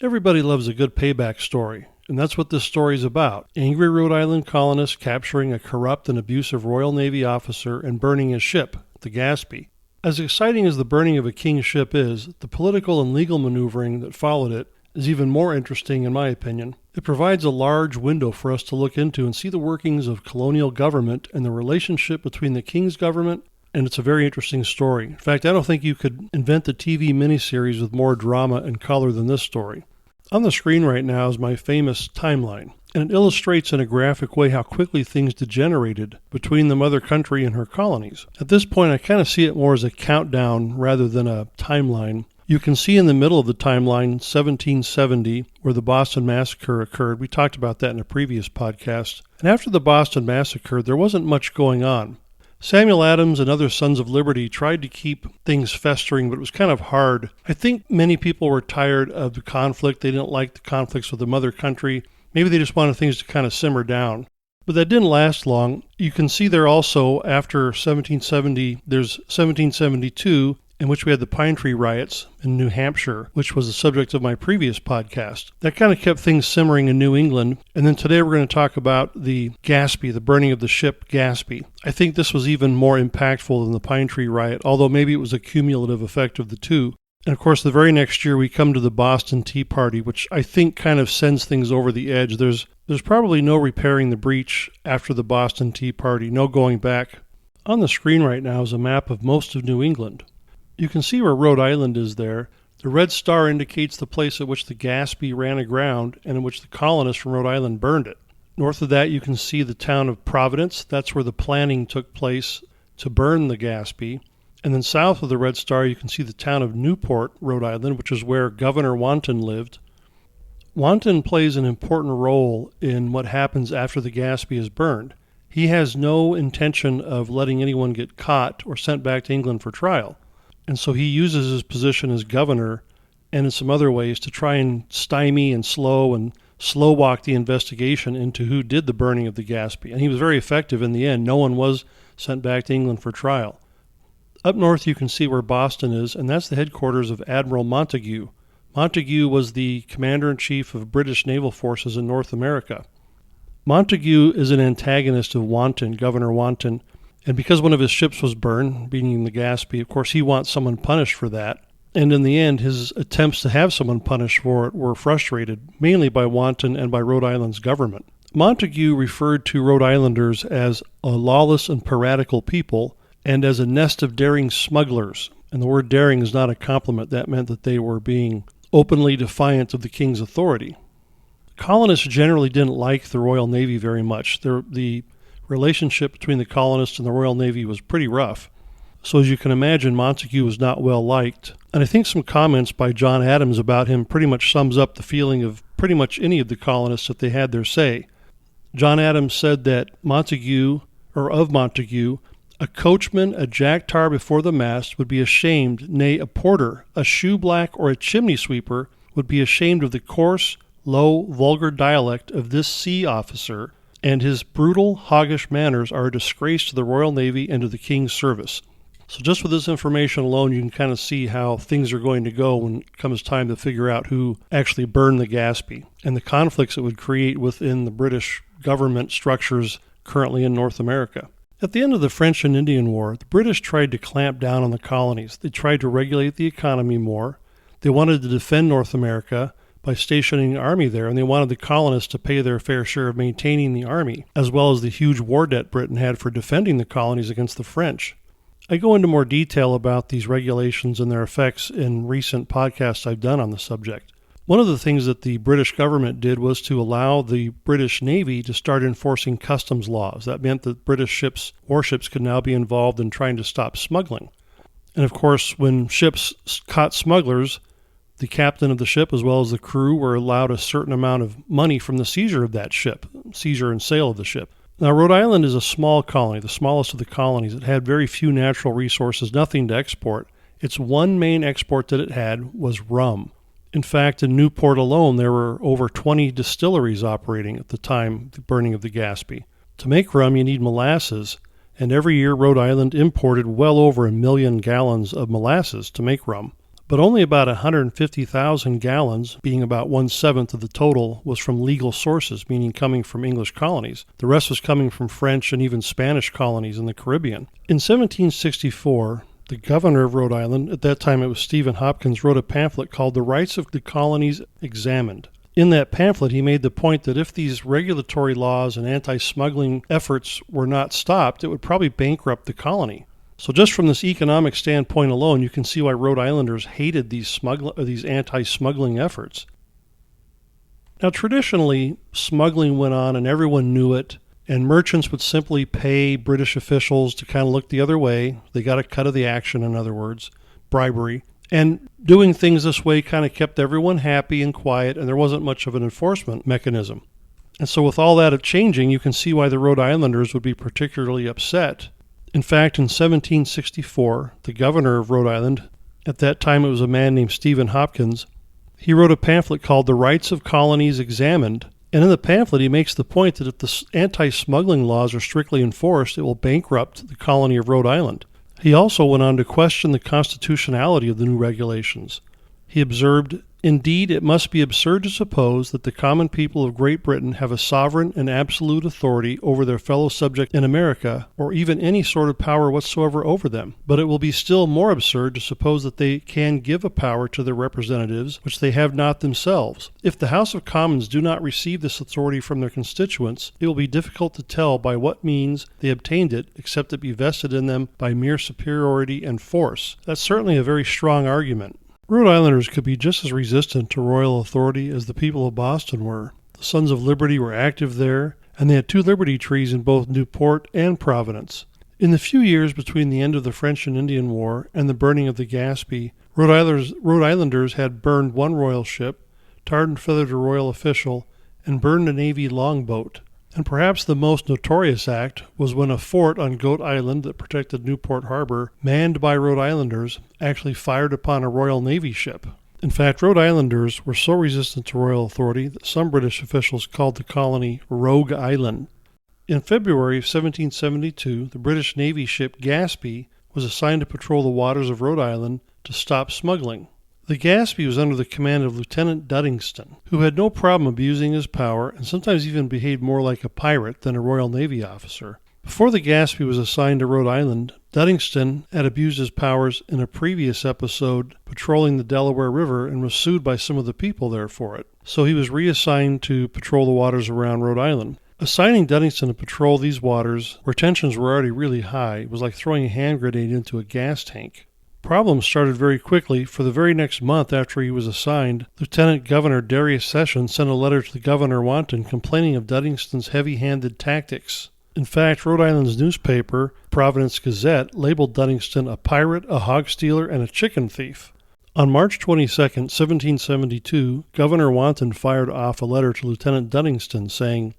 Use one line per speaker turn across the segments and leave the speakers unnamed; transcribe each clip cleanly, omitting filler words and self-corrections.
Everybody loves a good payback story, and that's what this story is about. Angry Rhode Island colonists capturing a corrupt and abusive Royal Navy officer and burning his ship, the Gaspee. As exciting as the burning of a king's ship is, the political and legal maneuvering that followed it is even more interesting in my opinion. It provides a large window for us to look into and see the workings of colonial government and the relationship between the king's government, and it's a very interesting story. In fact, I don't think you could invent a TV miniseries with more drama and color than this story. On the screen right now is my famous timeline, and it illustrates in a graphic way how quickly things degenerated between the mother country and her colonies. At this point, I kind of see it more as a countdown rather than a timeline. You can see in the middle of the timeline 1770, where the Boston Massacre occurred. We talked about that in a previous podcast. And after the Boston Massacre, there wasn't much going on. Samuel Adams and other Sons of Liberty tried to keep things festering, but it was kind of hard. I think many people were tired of the conflict. They didn't like the conflicts with the mother country. Maybe they just wanted things to kind of simmer down. But that didn't last long. You can see there also, after 1770, there's 1772, in which we had the Pine Tree Riots in New Hampshire, which was the subject of my previous podcast. That kind of kept things simmering in New England. And then today we're going to talk about the Gaspee, the burning of the ship Gaspee. I think this was even more impactful than the Pine Tree Riot, although maybe it was a cumulative effect of the two. And of course, the very next year we come to the Boston Tea Party, which I think kind of sends things over the edge. There's probably no repairing the breach after the Boston Tea Party, no going back. On the screen right now is a map of most of New England. You can see where Rhode Island is there. The red star indicates the place at which the Gaspee ran aground and in which the colonists from Rhode Island burned it. North of that, you can see the town of Providence. That's where the planning took place to burn the Gaspee. And then south of the red star, you can see the town of Newport, Rhode Island, which is where Governor Wanton lived. Wanton plays an important role in what happens after the Gaspee is burned. He has no intention of letting anyone get caught or sent back to England for trial. And so he uses his position as governor and in some other ways to try and stymie and slow walk the investigation into who did the burning of the Gaspee. And he was very effective in the end. No one was sent back to England for trial. Up north you can see where Boston is, and that's the headquarters of Admiral Montague. Montague was the commander-in-chief of British naval forces in North America. Montague is an antagonist of Wanton, Governor Wanton, and because one of his ships was burned, being the Gaspee, of course he wants someone punished for that. And in the end, his attempts to have someone punished for it were frustrated, mainly by Wanton and by Rhode Island's government. Montague referred to Rhode Islanders as a lawless and piratical people, and as a nest of daring smugglers. And the word daring is not a compliment. That meant that they were being openly defiant of the king's authority. Colonists generally didn't like the Royal Navy very much. The relationship between the colonists and the Royal Navy was pretty rough. So as you can imagine, Montague was not well liked. And I think some comments by John Adams about him pretty much sums up the feeling of pretty much any of the colonists if they had their say. John Adams said that Montague, a coachman, a jack-tar before the mast would be ashamed, nay, a porter, a shoe-black, or a chimney-sweeper would be ashamed of the coarse, low, vulgar dialect of this sea officer, and his brutal, hoggish manners are a disgrace to the Royal Navy and to the King's service. So just with this information alone, you can kind of see how things are going to go when it comes time to figure out who actually burned the Gaspee, and the conflicts it would create within the British government structures currently in North America. At the end of the French and Indian War, the British tried to clamp down on the colonies. They tried to regulate the economy more. They wanted to defend North America by stationing an army there, and they wanted the colonists to pay their fair share of maintaining the army, as well as the huge war debt Britain had for defending the colonies against the French. I go into more detail about these regulations and their effects in recent podcasts I've done on the subject. One of the things that the British government did was to allow the British Navy to start enforcing customs laws. That meant that British warships could now be involved in trying to stop smuggling. And of course, when ships caught smugglers, the captain of the ship as well as the crew were allowed a certain amount of money from the seizure of that ship, seizure and sale of the ship. Now, Rhode Island is a small colony, the smallest of the colonies. It had very few natural resources, nothing to export. Its one main export that it had was rum. In fact, in Newport alone, there were over 20 distilleries operating at the time of the burning of the Gaspee. To make rum, you need molasses, and every year Rhode Island imported well over 1 million gallons of molasses to make rum. but only about 150,000 gallons, being about 1/7 of the total, was from legal sources, meaning coming from English colonies. The rest was coming from French and even Spanish colonies in the Caribbean. In 1764, the governor of Rhode Island, at that time it was Stephen Hopkins, wrote a pamphlet called The Rights of the Colonies Examined. In that pamphlet, he made the point that if these regulatory laws and anti-smuggling efforts were not stopped, it would probably bankrupt the colony. So just from this economic standpoint alone, you can see why Rhode Islanders hated these anti-smuggling efforts. Now, traditionally, smuggling went on and everyone knew it, and merchants would simply pay British officials to kind of look the other way. They got a cut of the action, in other words, bribery. And doing things this way kind of kept everyone happy and quiet, and there wasn't much of an enforcement mechanism. And so with all that changing, you can see why the Rhode Islanders would be particularly upset. In fact, in 1764, the governor of Rhode Island, at that time it was a man named Stephen Hopkins, he wrote a pamphlet called The Rights of Colonies Examined. And in the pamphlet, he makes the point that if the anti-smuggling laws are strictly enforced, it will bankrupt the colony of Rhode Island. He also went on to question the constitutionality of the new regulations. He observed, "Indeed, it must be absurd to suppose that the common people of Great Britain have a sovereign and absolute authority over their fellow subjects in America, or even any sort of power whatsoever over them. But it will be still more absurd to suppose that they can give a power to their representatives which they have not themselves. If the House of Commons do not receive this authority from their constituents, it will be difficult to tell by what means they obtained it, except it be vested in them by mere superiority and force." That's certainly a very strong argument. Rhode Islanders could be just as resistant to royal authority as the people of Boston were. The Sons of Liberty were active there, and they had 2 liberty trees in both Newport and Providence. In the few years between the end of the French and Indian War and the burning of the Gaspee, Rhode Islanders had burned 1 royal ship, tarred and feathered a royal official, and burned a Navy longboat. And perhaps the most notorious act was when a fort on Goat Island that protected Newport Harbor, manned by Rhode Islanders, actually fired upon a Royal Navy ship. In fact, Rhode Islanders were so resistant to royal authority that some British officials called the colony Rogue Island. In February of 1772, the British Navy ship Gaspee was assigned to patrol the waters of Rhode Island to stop smuggling. The Gaspee was under the command of Lieutenant Duddingston, who had no problem abusing his power and sometimes even behaved more like a pirate than a Royal Navy officer. Before the Gaspee was assigned to Rhode Island, Duddingston had abused his powers in a previous episode patrolling the Delaware River and was sued by some of the people there for it. So he was reassigned to patrol the waters around Rhode Island. Assigning Duddingston to patrol these waters, where tensions were already really high, was like throwing a hand grenade into a gas tank. Problems started very quickly, for the very next month after he was assigned, Lieutenant Governor Darius Sessions sent a letter to the Governor Wanton complaining of Duddingston's heavy-handed tactics. In fact, Rhode Island's newspaper, Providence Gazette, labeled Duddingston a pirate, a hog stealer, and a chicken thief. On March 22, 1772, Governor Wanton fired off a letter to Lieutenant Duddingston saying,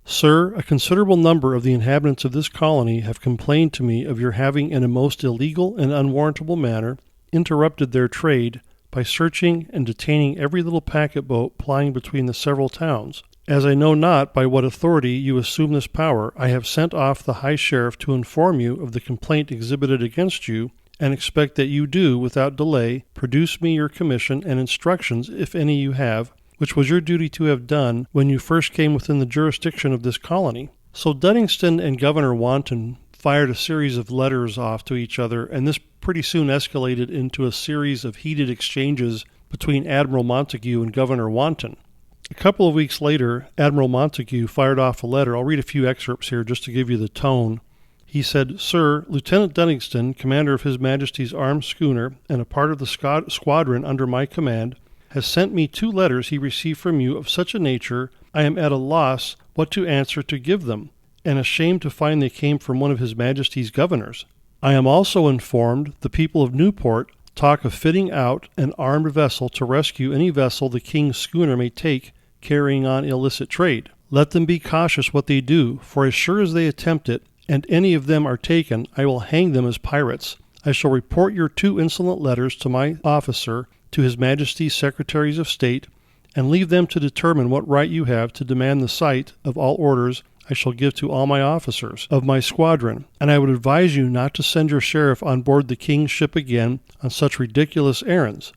"Sir, a considerable number of the inhabitants of this colony have complained to me of your having in a most illegal and unwarrantable manner interrupted their trade by searching and detaining every little packet boat plying between the several towns. As I know not by what authority you assume this power, I have sent off the High Sheriff to inform you of the complaint exhibited against you, and expect that you do, without delay, produce me your commission and instructions, if any you have, which was your duty to have done when you first came within the jurisdiction of this colony." So Duddingston and Governor Wanton fired a series of letters off to each other, and this pretty soon escalated into a series of heated exchanges between Admiral Montague and Governor Wanton. A couple of weeks later, Admiral Montague fired off a letter. I'll read a few excerpts here just to give you the tone. He said, "Sir, Lieutenant Duddingston, commander of His Majesty's armed schooner and a part of the squadron under my command, has sent me 2 letters he received from you of such a nature I am at a loss what to answer to give them, and ashamed to find they came from one of His Majesty's governors. I am also informed the people of Newport talk of fitting out an armed vessel to rescue any vessel the King's schooner may take carrying on illicit trade. Let them be cautious what they do, for as sure as they attempt it, and any of them are taken, I will hang them as pirates. I shall report your 2 insolent letters to my officer, to His Majesty's Secretaries of State, and leave them to determine what right you have to demand the sight of all orders I shall give to all my officers of my squadron, and I would advise you not to send your sheriff on board the King's ship again on such ridiculous errands.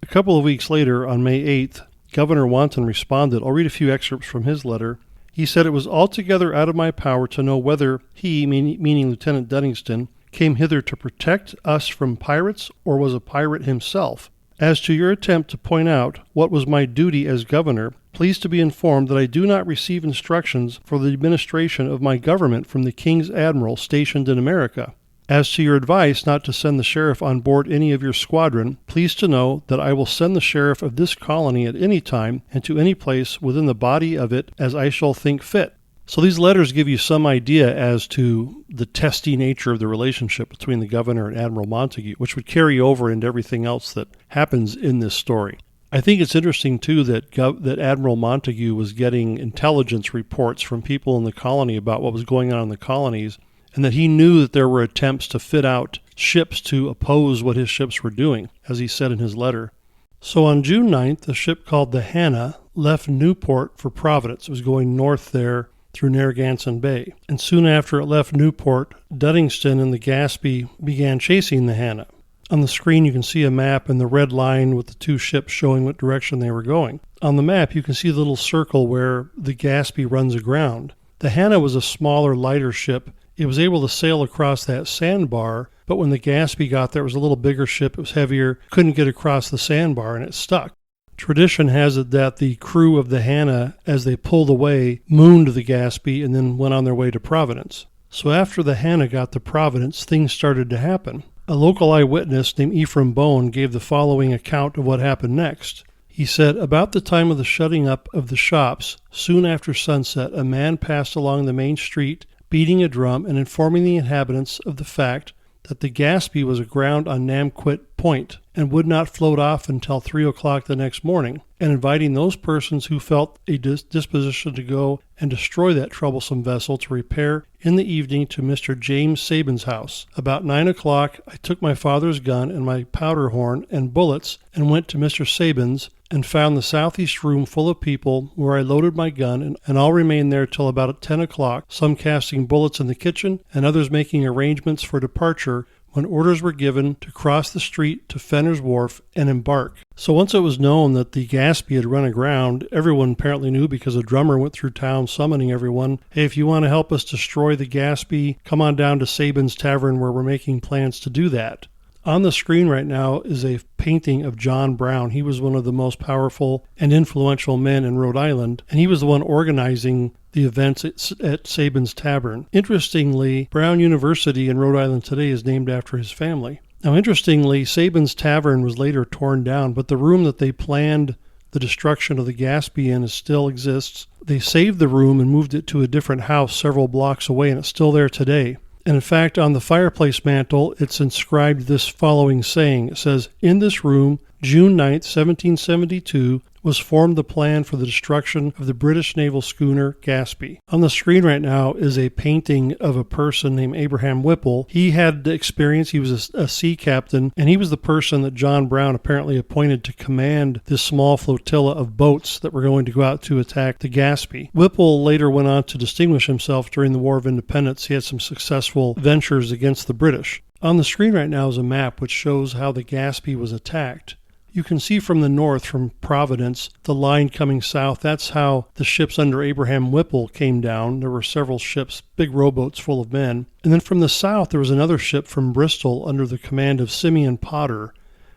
A couple of weeks later, on May 8th, Governor Wanton responded. I'll read a few excerpts from his letter. He said, "It was altogether out of my power to know whether he, meaning Lieutenant Duddingston, came hither to protect us from pirates or was a pirate himself. As to your attempt to point out what was my duty as governor, please to be informed that I do not receive instructions for the administration of my government from the King's Admiral stationed in America. As to your advice not to send the sheriff on board any of your squadron, please to know that I will send the sheriff of this colony at any time and to any place within the body of it as I shall think fit." So these letters give you some idea as to the testy nature of the relationship between the governor and Admiral Montague, which would carry over into everything else that happens in this story. I think it's interesting, too, that Admiral Montague was getting intelligence reports from people in the colony about what was going on in the colonies, and that he knew that there were attempts to fit out ships to oppose what his ships were doing, as he said in his letter. So on June 9th, a ship called the Hannah left Newport for Providence. It was going north there through Narragansett Bay. And soon after it left Newport, Duddingston and the Gaspee began chasing the Hannah. On the screen you can see a map and the red line with the two ships showing what direction they were going. On the map you can see the little circle where the Gaspee runs aground. The Hannah was a smaller, lighter ship. It was able to sail across that sandbar, but when the Gaspee got there, it was a little bigger ship. It was heavier, couldn't get across the sandbar, and it stuck. Tradition has it that the crew of the Hannah, as they pulled away, mooned the Gaspee and then went on their way to Providence. So after the Hannah got to Providence, things started to happen. A local eyewitness named Ephraim Bone gave the following account of what happened next. He said, "About the time of the shutting up of the shops, soon after sunset, a man passed along the main street, beating a drum and informing the inhabitants of the fact that the Gaspee was aground on Namquit Point and would not float off until 3 o'clock the next morning, and inviting those persons who felt a disposition to go and destroy that troublesome vessel to repair in the evening to Mr. James Sabin's house. About 9 o'clock I took my father's gun and my powder horn and bullets and went to Mr. Sabin's and found the southeast room full of people, where I loaded my gun, and all remained there till about 10 o'clock, some casting bullets in the kitchen and others making arrangements for departure, when orders were given to cross the street to Fenner's Wharf and embark." So once it was known that the Gaspee had run aground, everyone apparently knew, because a drummer went through town summoning everyone, "Hey, if you want to help us destroy the Gaspee, come on down to Sabin's Tavern where we're making plans to do that." On the screen right now is a painting of John Brown. He was one of the most powerful and influential men in Rhode Island, and he was the one organizing the events at Sabin's Tavern. Interestingly, Brown University in Rhode Island today is named after his family. Now, interestingly, Sabin's Tavern was later torn down, but the room that they planned the destruction of the Gaspee in still exists. They saved the room and moved it to a different house several blocks away, and it's still there today. And in fact, on the fireplace mantle, it's inscribed this following saying. It says, "In this room, June 9th, 1772, was formed the plan for the destruction of the British naval schooner Gaspee." On the screen right now is a painting of a person named Abraham Whipple. He had experience. He was a sea captain, and he was the person that John Brown apparently appointed to command this small flotilla of boats that were going to go out to attack the Gaspee. Whipple later went on to distinguish himself during the War of Independence. He had some successful ventures against the British. On the screen right now is a map which shows how the Gaspee was attacked. You can see from the north, from Providence, the line coming south. That's how the ships under Abraham Whipple came down. There were several ships, big rowboats full of men. And then from the south, there was another ship from Bristol under the command of Simeon Potter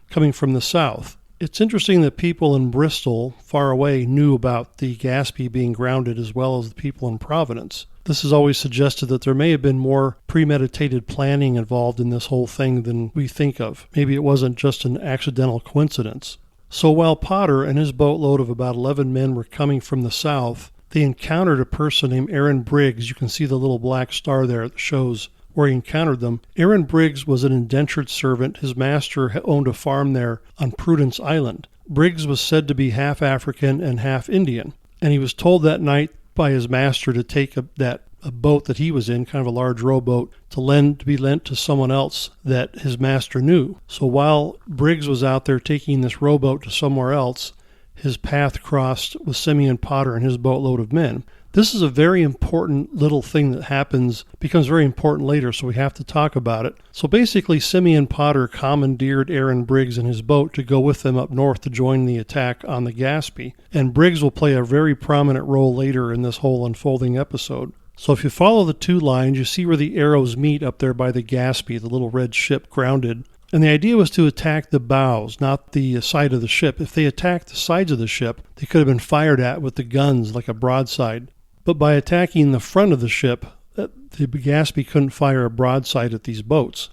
coming from the south. It's interesting that people in Bristol, far away, knew about the Gaspee being grounded as well as the people in Providence. This has always suggested that there may have been more premeditated planning involved in this whole thing than we think of. Maybe it wasn't just an accidental coincidence. So while Potter and his boatload of about 11 men were coming from the south, they encountered a person named Aaron Briggs. You can see the little black star there that shows where he encountered them. Aaron Briggs was an indentured servant. His master owned a farm there on Prudence Island. Briggs was said to be half African and half Indian, and he was told that night by his master to take a boat that he was in, kind of a large rowboat, to be lent to someone else that his master knew. So while Briggs was out there taking this rowboat to somewhere else, his path crossed with Simeon Potter and his boatload of men. This is a very important little thing that becomes very important later, so we have to talk about it. So basically, Simeon Potter commandeered Aaron Briggs and his boat to go with them up north to join the attack on the Gaspee. And Briggs will play a very prominent role later in this whole unfolding episode. So if you follow the two lines, you see where the arrows meet up there by the Gaspee, the little red ship grounded. And the idea was to attack the bows, not the side of the ship. If they attacked the sides of the ship, they could have been fired at with the guns like a broadside. But by attacking the front of the ship, the Gaspee couldn't fire a broadside at these boats.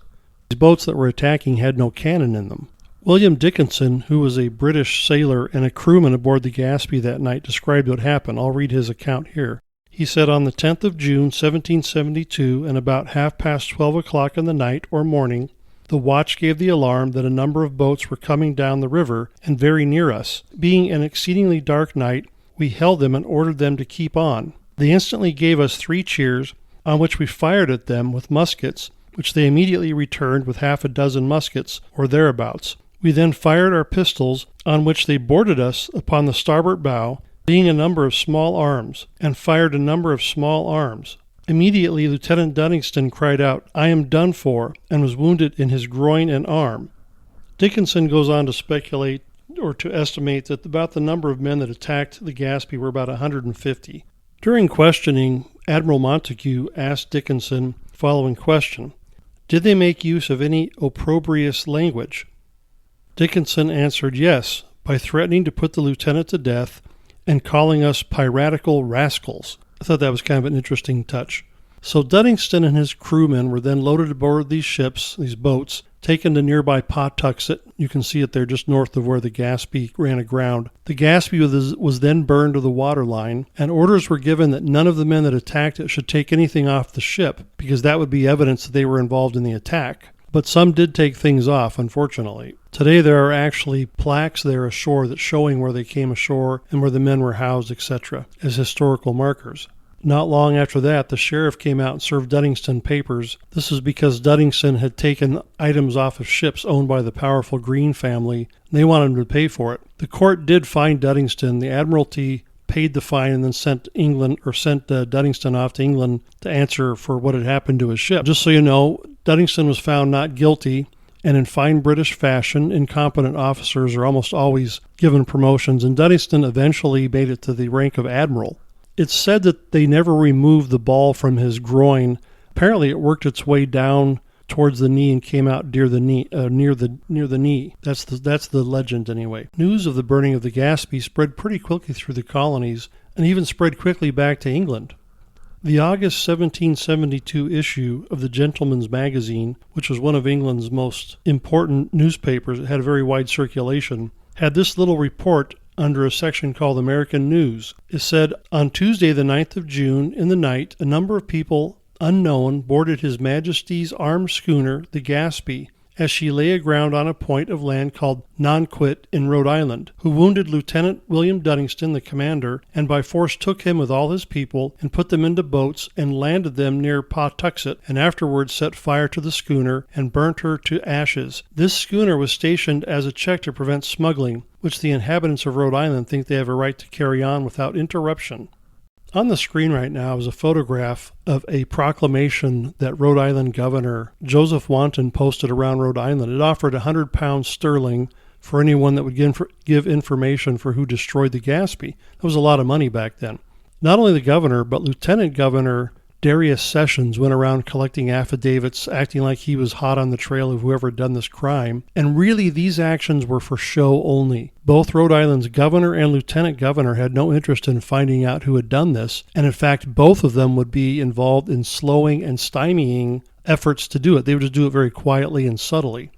These boats that were attacking had no cannon in them. William Dickinson, who was a British sailor and a crewman aboard the Gaspee that night, described what happened. I'll read his account here. He said, on the 10th of June, 1772, and about 12:30 o'clock in the night or morning, the watch gave the alarm that a number of boats were coming down the river and very near us. Being an exceedingly dark night, we held them and ordered them to keep on. They instantly gave us 3 cheers, on which we fired at them with muskets, which they immediately returned with 6 muskets, or thereabouts. We then fired our pistols, on which they boarded us upon the starboard bow, being a number of small arms, and fired a number of small arms. Immediately Lieutenant Duddingston cried out, "I am done for," and was wounded in his groin and arm. Dickinson goes on to speculate or to estimate that about the number of men that attacked the Gaspee were about 150. During questioning, Admiral Montague asked Dickinson the following question: did they make use of any opprobrious language? Dickinson answered yes, by threatening to put the lieutenant to death and calling us piratical rascals. I thought that was kind of an interesting touch. So Duddingston and his crewmen were then loaded aboard these ships, these boats, taken to nearby Pawtuxet. You can see it there just north of where the Gaspee ran aground. The Gaspee was then burned to the waterline, and orders were given that none of the men that attacked it should take anything off the ship, because that would be evidence that they were involved in the attack. But some did take things off, unfortunately. Today there are actually plaques there ashore that's showing where they came ashore and where the men were housed, etc., as historical markers. Not long after that, the sheriff came out and served Duddingston papers. This was because Duddingston had taken items off of ships owned by the powerful Green family, and they wanted him to pay for it. The court did fine Duddingston. The Admiralty paid the fine and then sent Duddingston off to England to answer for what had happened to his ship. Just so you know, Duddingston was found not guilty, and in fine British fashion, incompetent officers are almost always given promotions, and Duddingston eventually made it to the rank of admiral. It's said that they never removed the ball from his groin. Apparently it worked its way down towards the knee and came out near the knee. That's the legend anyway. News of the burning of the Gaspee spread pretty quickly through the colonies and even spread quickly back to England. The August 1772 issue of the Gentleman's Magazine, which was one of England's most important newspapers, it had a very wide circulation, had this little report under a section called American News. It said, on Tuesday the 9th of June, in the night, a number of people unknown boarded His Majesty's armed schooner, the Gaspee, as she lay aground on a point of land called Nonquit in Rhode Island, who wounded Lieutenant William Duddingston, the commander, and by force took him with all his people and put them into boats and landed them near Pawtuxet, and afterwards set fire to the schooner and burnt her to ashes. This schooner was stationed as a check to prevent smuggling, which the inhabitants of Rhode Island think they have a right to carry on without interruption. On the screen right now is a photograph of a proclamation that Rhode Island Governor Joseph Wanton posted around Rhode Island. It offered £100 sterling for anyone that would give information for who destroyed the Gaspee. That was a lot of money back then. Not only the governor, but Lieutenant Governor Darius Sessions went around collecting affidavits, acting like he was hot on the trail of whoever had done this crime. And really, these actions were for show only. Both Rhode Island's governor and lieutenant governor had no interest in finding out who had done this. And in fact, both of them would be involved in slowing and stymieing efforts to do it. They would just do it very quietly and subtly.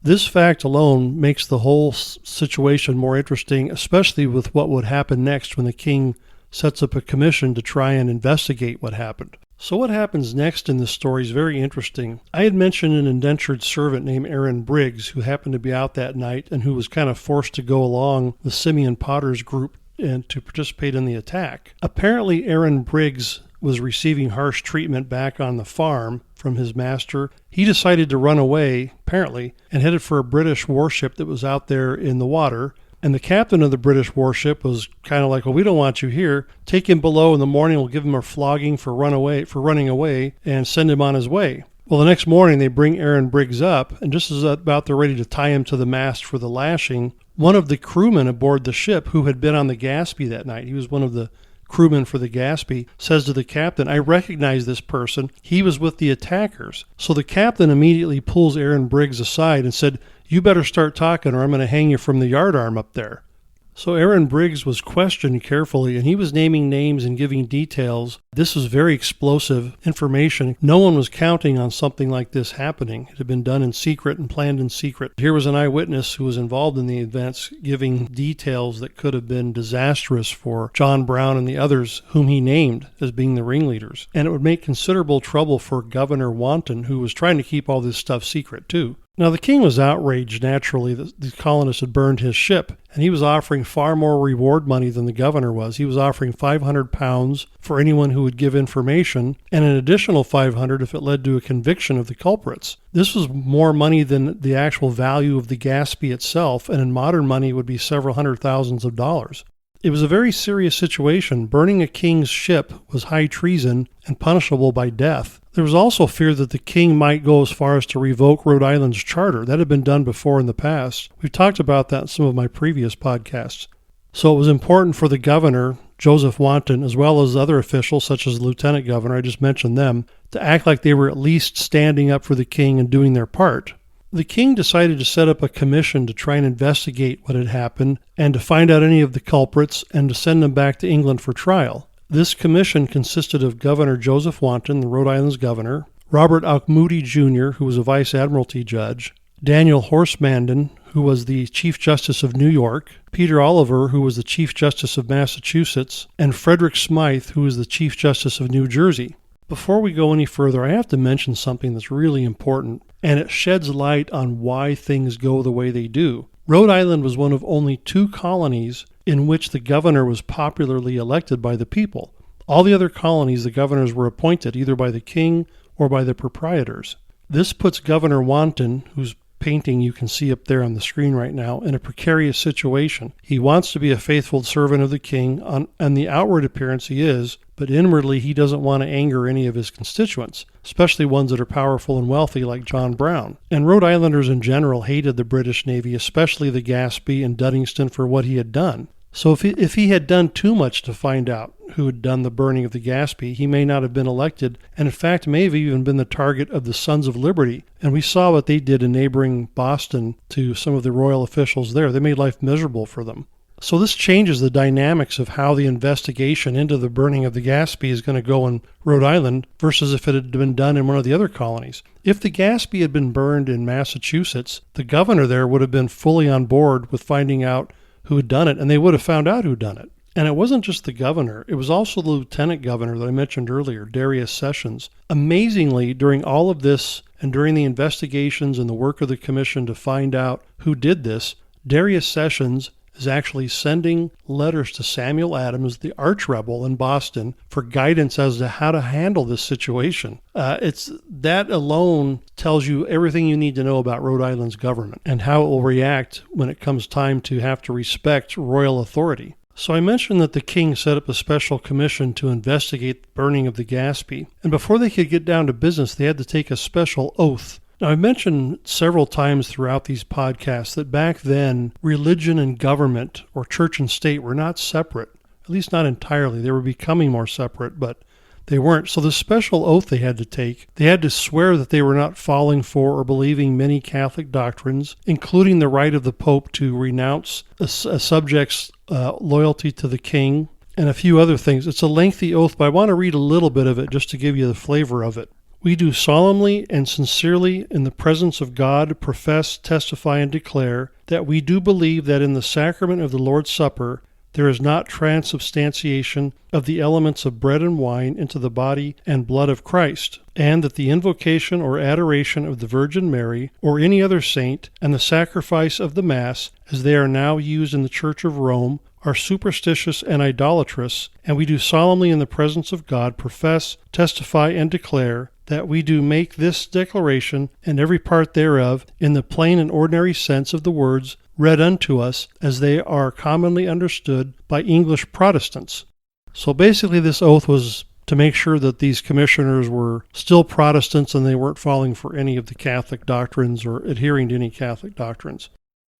This fact alone makes the whole situation more interesting, especially with what would happen next when the king sets up a commission to try and investigate what happened. So what happens next in this story is very interesting. I had mentioned an indentured servant named Aaron Briggs who happened to be out that night and who was kind of forced to go along with Simeon Potter's group and to participate in the attack. Apparently Aaron Briggs was receiving harsh treatment back on the farm from his master. He decided to run away, apparently, and headed for a British warship that was out there in the water. And the captain of the British warship was kind of like, well, we don't want you here. Take him below in the morning. We'll give him a flogging for running away and send him on his way. Well, the next morning they bring Aaron Briggs up, and just as about they're ready to tie him to the mast for the lashing, one of the crewmen aboard the ship who had been on the Gaspee that night, he was one of the crewmen for the Gaspee, says to the captain, I recognize this person. He was with the attackers. So the captain immediately pulls Aaron Briggs aside and said, you better start talking or I'm going to hang you from the yardarm up there. So Aaron Briggs was questioned carefully, and he was naming names and giving details. This was very explosive information. No one was counting on something like this happening. It had been done in secret and planned in secret. Here was an eyewitness who was involved in the events, giving details that could have been disastrous for John Brown and the others whom he named as being the ringleaders. And it would make considerable trouble for Governor Wanton, who was trying to keep all this stuff secret too. Now, the king was outraged, naturally, that the colonists had burned his ship, and he was offering far more reward money than the governor was. He was offering £500 for anyone who would give information, and an additional $500 if it led to a conviction of the culprits. This was more money than the actual value of the Gaspee itself, and in modern money it would be several hundred thousands of dollars. It was a very serious situation. Burning a king's ship was high treason and punishable by death. There was also fear that the king might go as far as to revoke Rhode Island's charter. That had been done before in the past. We've talked about that in some of my previous podcasts. So it was important for the governor, Joseph Wanton, as well as other officials such as the lieutenant governor, I just mentioned them, to act like they were at least standing up for the king and doing their part. The king decided to set up a commission to try and investigate what had happened and to find out any of the culprits and to send them back to England for trial. This commission consisted of Governor Joseph Wanton, the Rhode Island's governor, Robert Auchmuty Jr., who was a vice admiralty judge, Daniel Horsemanden, who was the Chief Justice of New York, Peter Oliver, who was the Chief Justice of Massachusetts, and Frederick Smythe, who was the Chief Justice of New Jersey. Before we go any further, I have to mention something that's really important, and it sheds light on why things go the way they do. Rhode Island was one of only 2 colonies in which the governor was popularly elected by the people. All the other colonies, the governors were appointed either by the king or by the proprietors. This puts Governor Wanton, whose painting you can see up there on the screen right now, in a precarious situation. He wants to be a faithful servant of the king, and the outward appearance he is, but inwardly he doesn't want to anger any of his constituents, especially ones that are powerful and wealthy like John Brown. And Rhode Islanders in general hated the British Navy, especially the Gaspee and Duddingston, for what he had done. So if he had done too much to find out who had done the burning of the Gaspee, he may not have been elected, and in fact may have even been the target of the Sons of Liberty. And we saw what they did in neighboring Boston to some of the royal officials there. They made life miserable for them. So this changes the dynamics of how the investigation into the burning of the Gaspee is going to go in Rhode Island versus if it had been done in one of the other colonies. If the Gaspee had been burned in Massachusetts, the governor there would have been fully on board with finding out who had done it, and they would have found out who had done it. And it wasn't just the governor. It was also the lieutenant governor that I mentioned earlier, Darius Sessions. Amazingly, during all of this and during the investigations and the work of the commission to find out who did this, Darius Sessions is actually sending letters to Samuel Adams, the arch-rebel in Boston, for guidance as to how to handle this situation. That alone tells you everything you need to know about Rhode Island's government and how it will react when it comes time to have to respect royal authority. So I mentioned that the king set up a special commission to investigate the burning of the Gaspee, and before they could get down to business, they had to take a special oath. Now, I've mentioned several times throughout these podcasts that back then, religion and government, or church and state, were not separate, at least not entirely. They were becoming more separate, but they weren't. So the special oath they had to take, they had to swear that they were not falling for or believing many Catholic doctrines, including the right of the Pope to renounce a subject's loyalty to the king, and a few other things. It's a lengthy oath, but I want to read a little bit of it just to give you the flavor of it. We do solemnly and sincerely in the presence of God profess, testify, and declare that we do believe that in the sacrament of the Lord's Supper there is not transubstantiation of the elements of bread and wine into the body and blood of Christ, and that the invocation or adoration of the Virgin Mary or any other saint and the sacrifice of the Mass, as they are now used in the Church of Rome, are superstitious and idolatrous, and we do solemnly in the presence of God profess, testify, and declare that we do make this declaration and every part thereof in the plain and ordinary sense of the words read unto us as they are commonly understood by English Protestants. So basically this oath was to make sure that these commissioners were still Protestants and they weren't falling for any of the Catholic doctrines or adhering to any Catholic doctrines.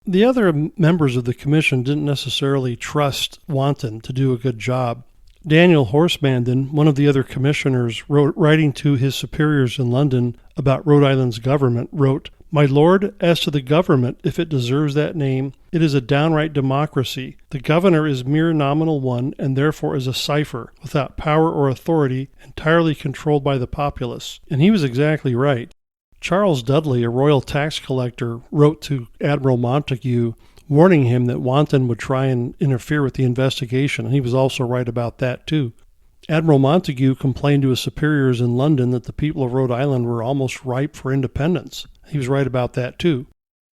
The other members of the commission didn't necessarily trust Wanton to do a good job. Daniel Horsemanden, one of the other commissioners, writing to his superiors in London about Rhode Island's government, wrote, "My lord, as to the government, if it deserves that name, it is a downright democracy. The governor is mere nominal one, and therefore is a cipher, without power or authority, entirely controlled by the populace." And he was exactly right. Charles Dudley, a royal tax collector, wrote to Admiral Montague, warning him that Wanton would try and interfere with the investigation, and he was also right about that too. Admiral Montague complained to his superiors in London that the people of Rhode Island were almost ripe for independence. He was right about that too.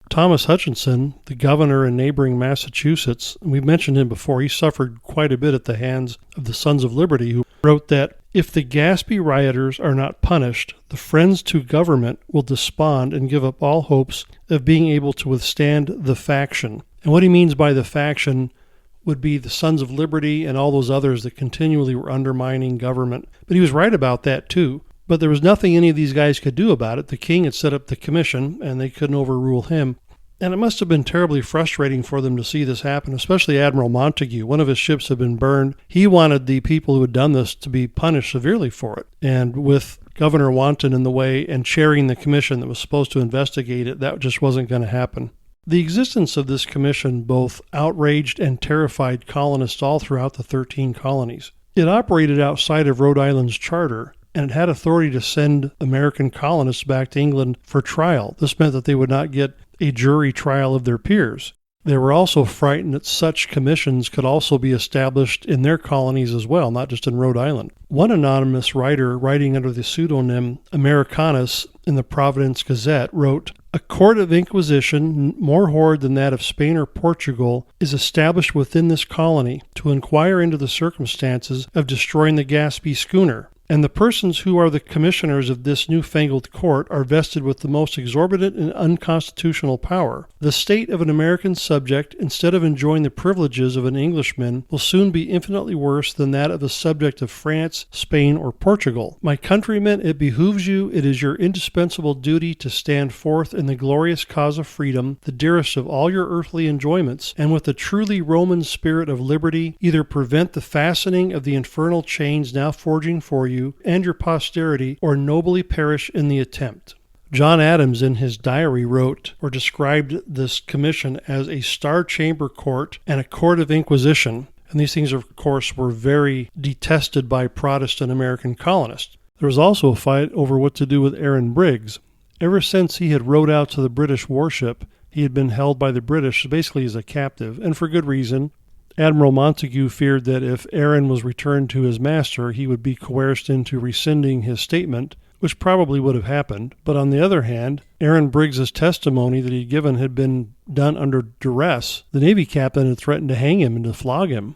Thomas Hutchinson, the governor in neighboring Massachusetts, and we've mentioned him before, he suffered quite a bit at the hands of the Sons of Liberty, who wrote that if the Gaspee rioters are not punished, the friends to government will despond and give up all hopes of being able to withstand the faction. And what he means by the faction would be the Sons of Liberty and all those others that continually were undermining government. But he was right about that too. But there was nothing any of these guys could do about it. The king had set up the commission, and they couldn't overrule him. And it must have been terribly frustrating for them to see this happen, especially Admiral Montague. One of his ships had been burned. He wanted the people who had done this to be punished severely for it. And with Governor Wanton in the way and chairing the commission that was supposed to investigate it, that just wasn't going to happen. The existence of this commission both outraged and terrified colonists all throughout the 13 colonies. It operated outside of Rhode Island's charter, and it had authority to send American colonists back to England for trial. This meant that they would not get a jury trial of their peers. They were also frightened that such commissions could also be established in their colonies as well, not just in Rhode Island. One anonymous writer, writing under the pseudonym Americanus in the Providence Gazette, wrote, "A court of inquisition, more horrid than that of Spain or Portugal, is established within this colony to inquire into the circumstances of destroying the Gaspee schooner. And the persons who are the commissioners of this newfangled court are vested with the most exorbitant and unconstitutional power. The state of an American subject, instead of enjoying the privileges of an Englishman, will soon be infinitely worse than that of a subject of France, Spain, or Portugal. My countrymen, it behooves you, it is your indispensable duty to stand forth in the glorious cause of freedom, the dearest of all your earthly enjoyments, and with the truly Roman spirit of liberty, either prevent the fastening of the infernal chains now forging for you and your posterity, or nobly perish in the attempt." John Adams in his diary wrote or described this commission as a Star Chamber court and a court of inquisition. And these things, of course, were very detested by Protestant American colonists. There was also a fight over what to do with Aaron Briggs. Ever since he had rowed out to the British warship, he had been held by the British basically as a captive, and for good reason. Admiral Montague feared that if Aaron was returned to his master, he would be coerced into rescinding his statement, which probably would have happened. But on the other hand, Aaron Briggs's testimony that he'd given had been done under duress. The Navy captain had threatened to hang him and to flog him.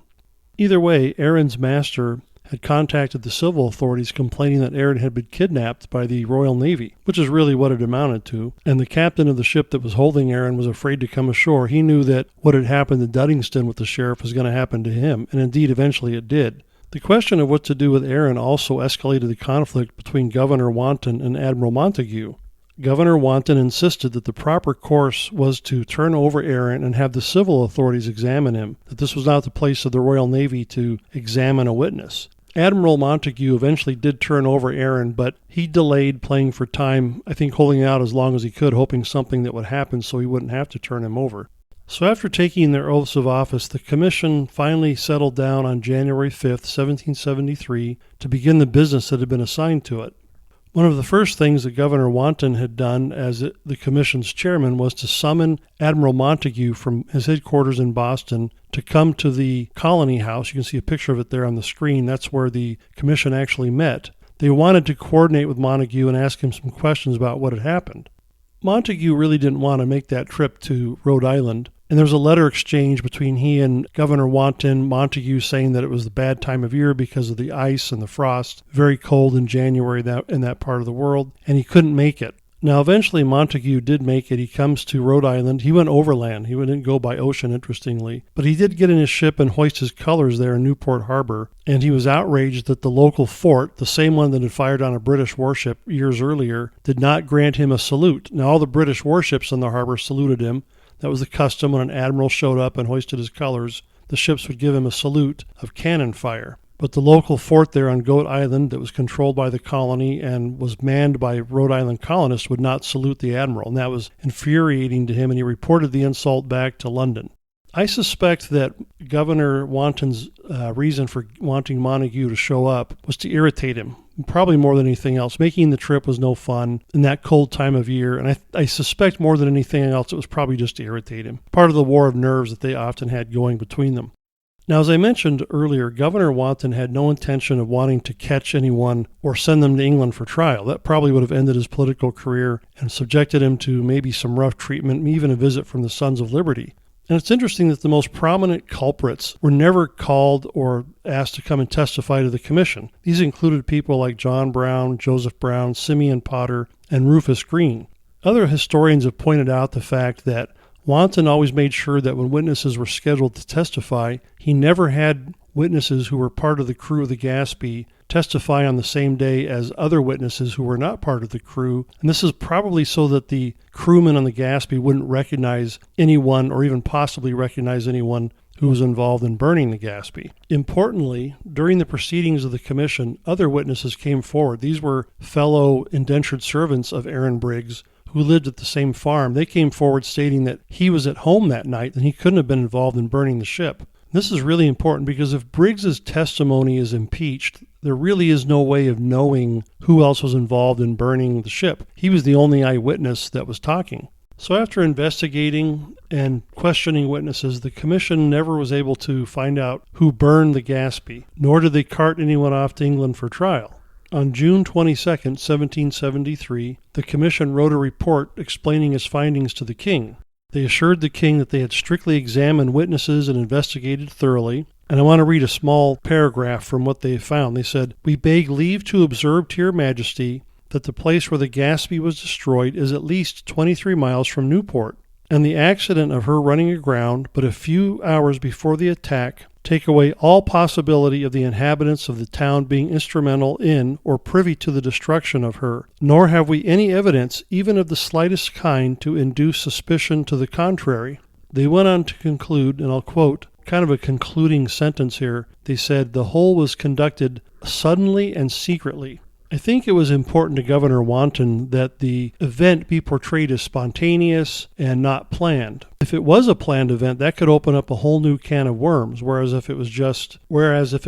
Either way, Aaron's master had contacted the civil authorities complaining that Aaron had been kidnapped by the Royal Navy, which is really what it amounted to. And the captain of the ship that was holding Aaron was afraid to come ashore. He knew that what had happened to Duddingston with the sheriff was going to happen to him, and indeed eventually it did. The question of what to do with Aaron also escalated the conflict between Governor Wanton and Admiral Montague. Governor Wanton insisted that the proper course was to turn over Aaron and have the civil authorities examine him, that this was not the place of the Royal Navy to examine a witness. Admiral Montague eventually did turn over Aaron, but he delayed playing for time, I think holding out as long as he could, hoping something that would happen so he wouldn't have to turn him over. So after taking their oaths of office, the commission finally settled down on January 5th, 1773, to begin the business that had been assigned to it. One of the first things that Governor Wanton had done as the commission's chairman was to summon Admiral Montague from his headquarters in Boston to come to the Colony House. You can see a picture of it there on the screen. That's where the commission actually met. They wanted to coordinate with Montague and ask him some questions about what had happened. Montague really didn't want to make that trip to Rhode Island. And there was a letter exchange between he and Governor Wanton, Montague saying that it was the bad time of year because of the ice and the frost, very cold in January in that part of the world, and he couldn't make it. Now, eventually Montague did make it. He comes to Rhode Island. He went overland. He didn't go by ocean, interestingly. But he did get in his ship and hoist his colors there in Newport Harbor. And he was outraged that the local fort, the same one that had fired on a British warship years earlier, did not grant him a salute. Now, all the British warships in the harbor saluted him. That was the custom when an admiral showed up and hoisted his colors. The ships would give him a salute of cannon fire. But the local fort there on Goat Island that was controlled by the colony and was manned by Rhode Island colonists would not salute the admiral, and that was infuriating to him, and he reported the insult back to London. I suspect that Governor Wanton's reason for wanting Montague to show up was to irritate him, probably more than anything else. Making the trip was no fun in that cold time of year, and I suspect more than anything else it was probably just to irritate him. Part of the war of nerves that they often had going between them. Now, as I mentioned earlier, Governor Wanton had no intention of wanting to catch anyone or send them to England for trial. That probably would have ended his political career and subjected him to maybe some rough treatment, even a visit from the Sons of Liberty. And it's interesting that the most prominent culprits were never called or asked to come and testify to the commission. These included people like John Brown, Joseph Brown, Simeon Potter, and Rufus Green. Other historians have pointed out the fact that Wanton always made sure that when witnesses were scheduled to testify, he never had witnesses who were part of the crew of the Gaspee testify on the same day as other witnesses who were not part of the crew. And this is probably so that the crewmen on the Gaspee wouldn't recognize anyone or even possibly recognize anyone who was involved in burning the Gaspee. Importantly, during the proceedings of the commission, other witnesses came forward. These were fellow indentured servants of Aaron Briggs who lived at the same farm. They came forward stating that he was at home that night and he couldn't have been involved in burning the ship. This is really important because if Briggs's testimony is impeached, there really is no way of knowing who else was involved in burning the ship. He was the only eyewitness that was talking. So after investigating and questioning witnesses, the commission never was able to find out who burned the Gaspee, nor did they cart anyone off to England for trial. On June 22, 1773, the commission wrote a report explaining its findings to the king. They assured the king that they had strictly examined witnesses and investigated thoroughly. And I want to read a small paragraph from what they found. They said, "We beg leave to observe to your majesty that the place where the Gaspee was destroyed is at least 23 miles from Newport, and the accident of her running aground but a few hours before the attack take away all possibility of the inhabitants of the town being instrumental in or privy to the destruction of her, nor have we any evidence, even of the slightest kind, to induce suspicion to the contrary." They went on to conclude, and I'll quote, kind of a concluding sentence here. They said, "The whole was conducted suddenly and secretly." I think it was important to Governor Wanton that the event be portrayed as spontaneous and not planned. If it was a planned event, that could open up a whole new can of worms, whereas if it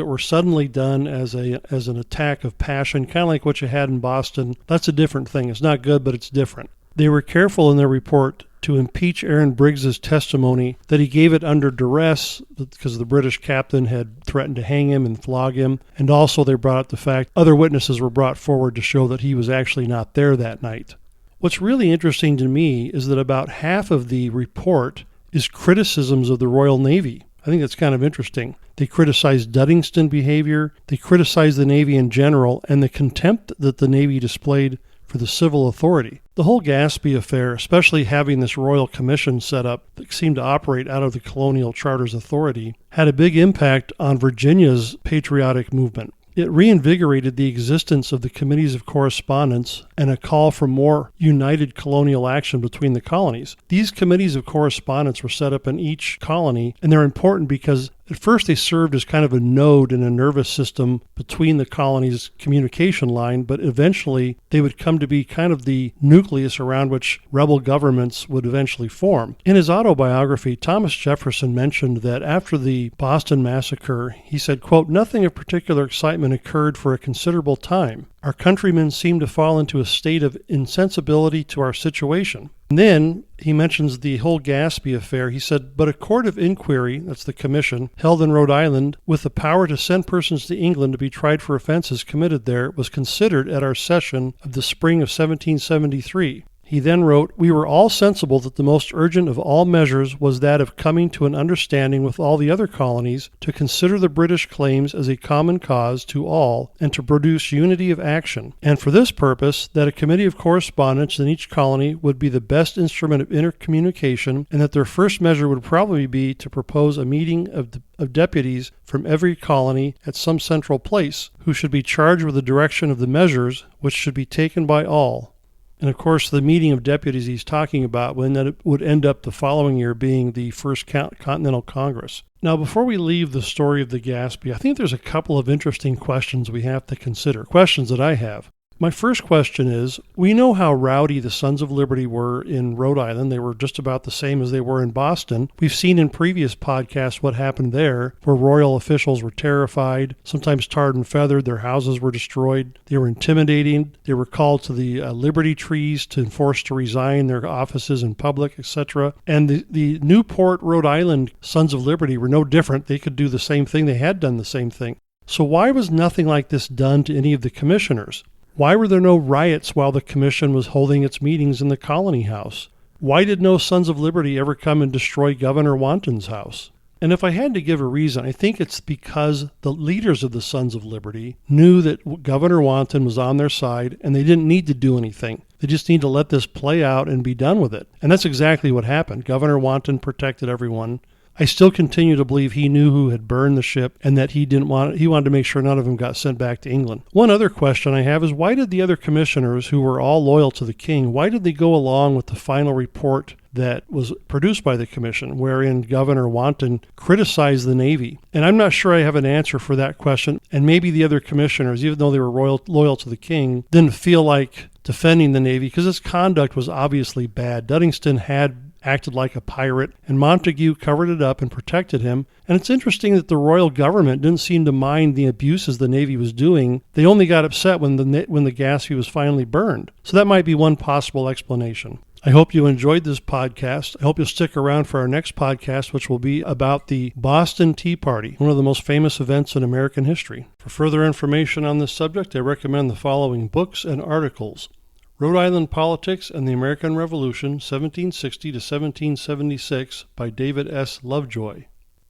were suddenly done as an attack of passion, kind of like what you had in Boston, that's a different thing. It's not good, but it's different. They were careful in their report to impeach Aaron Briggs's testimony that he gave it under duress because the British captain had threatened to hang him and flog him. And also they brought up the fact other witnesses were brought forward to show that he was actually not there that night. What's really interesting to me is that about half of the report is criticisms of the Royal Navy. I think that's kind of interesting. They criticize Duddingston behavior, they criticize the Navy in general, and the contempt that the Navy displayed for the civil authority. The whole Gaspee affair, especially having this royal commission set up that seemed to operate out of the colonial charter's authority, had a big impact on Virginia's patriotic movement. It reinvigorated the existence of the committees of correspondence and a call for more united colonial action between the colonies. These committees of correspondence were set up in each colony, and they're important because at first they served as kind of a node in a nervous system between the colonies' communication line, but eventually they would come to be kind of the nucleus around which rebel governments would eventually form. In his autobiography, Thomas Jefferson mentioned that after the Boston Massacre, he said, quote, "Nothing of particular excitement occurred for a considerable time. Our countrymen seemed to fall into a state of insensibility to our situation." And then he mentions the whole Gaspee affair. He said, "But a court of inquiry," that's the commission, "held in Rhode Island with the power to send persons to England to be tried for offenses committed there was considered at our session of the spring of 1773. He then wrote, "We were all sensible that the most urgent of all measures was that of coming to an understanding with all the other colonies to consider the British claims as a common cause to all and to produce unity of action, and for this purpose that a committee of correspondence in each colony would be the best instrument of intercommunication, and that their first measure would probably be to propose a meeting of deputies from every colony at some central place, who should be charged with the direction of the measures which should be taken by all." And of course, the meeting of deputies he's talking about would end up the following year being the First Continental Congress. Now, before we leave the story of the Gaspee, I think there's a couple of interesting questions we have to consider, questions that I have. My first question is, we know how rowdy the Sons of Liberty were in Rhode Island. They were just about the same as they were in Boston. We've seen in previous podcasts what happened there, where royal officials were terrified, sometimes tarred and feathered, their houses were destroyed, they were intimidating, they were called to the Liberty Trees to enforce to resign their offices in public, etc. And the Newport, Rhode Island Sons of Liberty were no different. They could do the same thing. They had done the same thing. So why was nothing like this done to any of the commissioners? Why were there no riots while the commission was holding its meetings in the Colony House? Why did no Sons of Liberty ever come and destroy Governor Wanton's house? And if I had to give a reason, I think it's because the leaders of the Sons of Liberty knew that Governor Wanton was on their side and they didn't need to do anything. They just need to let this play out and be done with it. And that's exactly what happened. Governor Wanton protected everyone. I still continue to believe he knew who had burned the ship and that he wanted to make sure none of them got sent back to England. One other question I have is, why did the other commissioners, who were all loyal to the king, why did they go along with the final report that was produced by the commission, wherein Governor Wanton criticized the Navy? And I'm not sure I have an answer for that question. And maybe the other commissioners, even though they were loyal to the king, didn't feel like defending the Navy because its conduct was obviously bad. Duddingston had acted like a pirate, and Montague covered it up and protected him. And it's interesting that the royal government didn't seem to mind the abuses the Navy was doing. They only got upset when the Gaspee was finally burned. So that might be one possible explanation. I hope you enjoyed this podcast. I hope you'll stick around for our next podcast, which will be about the Boston Tea Party, one of the most famous events in American history. For further information on this subject, I recommend the following books and articles: Rhode Island Politics and the American Revolution, 1760 to 1776, by David S. Lovejoy.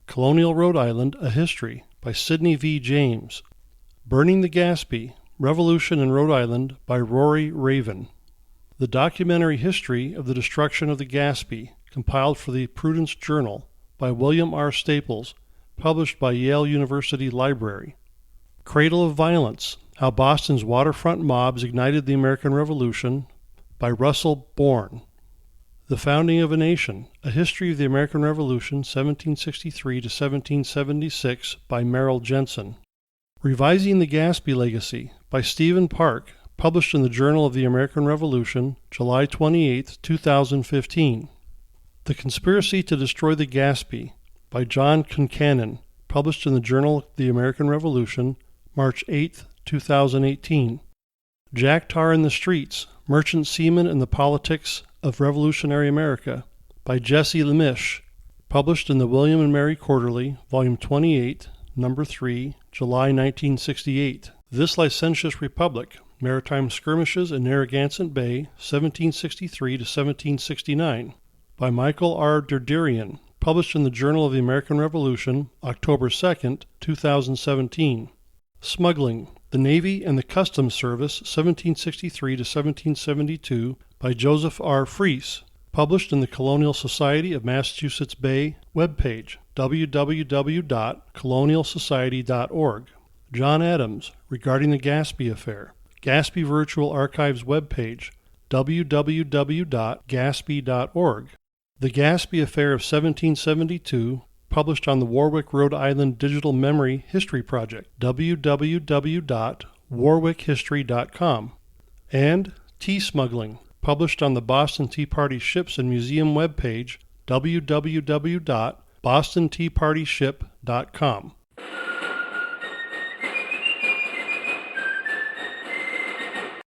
Colonial Rhode Island, A History, by Sidney V. James. Burning the Gaspee, Revolution in Rhode Island, by Rory Raven. The Documentary History of the Destruction of the Gaspee, compiled for the Prudence Journal, by William R. Staples, published by Yale University Library. Cradle of Violence, How Boston's Waterfront Mobs Ignited the American Revolution, by Russell Bourne. The Founding of a Nation, A History of the American Revolution, 1763 to 1776, by Merrill Jensen. Revising the Gaspee Legacy, by Stephen Park, published in the Journal of the American Revolution, July 28, 2015. The Conspiracy to Destroy the Gaspee, by John Concannon, published in the Journal of the American Revolution, March 8, 2018. Jack Tar in the Streets, Merchant Seamen and the Politics of Revolutionary America, by Jesse Lemish, published in the William and Mary Quarterly, Volume 28, Number 3, July 1968. This Licentious Republic, Maritime Skirmishes in Narragansett Bay, 1763 to 1769, by Michael R. Derderian, published in the Journal of the American Revolution, October 2, 2017. Smuggling, the Navy and the Customs Service, 1763 to 1772, by Joseph R. Freese, published in the Colonial Society of Massachusetts Bay webpage, www.colonialsociety.org. John Adams, Regarding the Gaspee Affair, Gaspee Virtual Archives webpage, www.gaspee.org. The Gaspee Affair of 1772, published on the Warwick, Rhode Island Digital Memory History Project, www.warwickhistory.com. And Tea Smuggling, published on the Boston Tea Party Ships and Museum webpage, www.bostonteapartyship.com.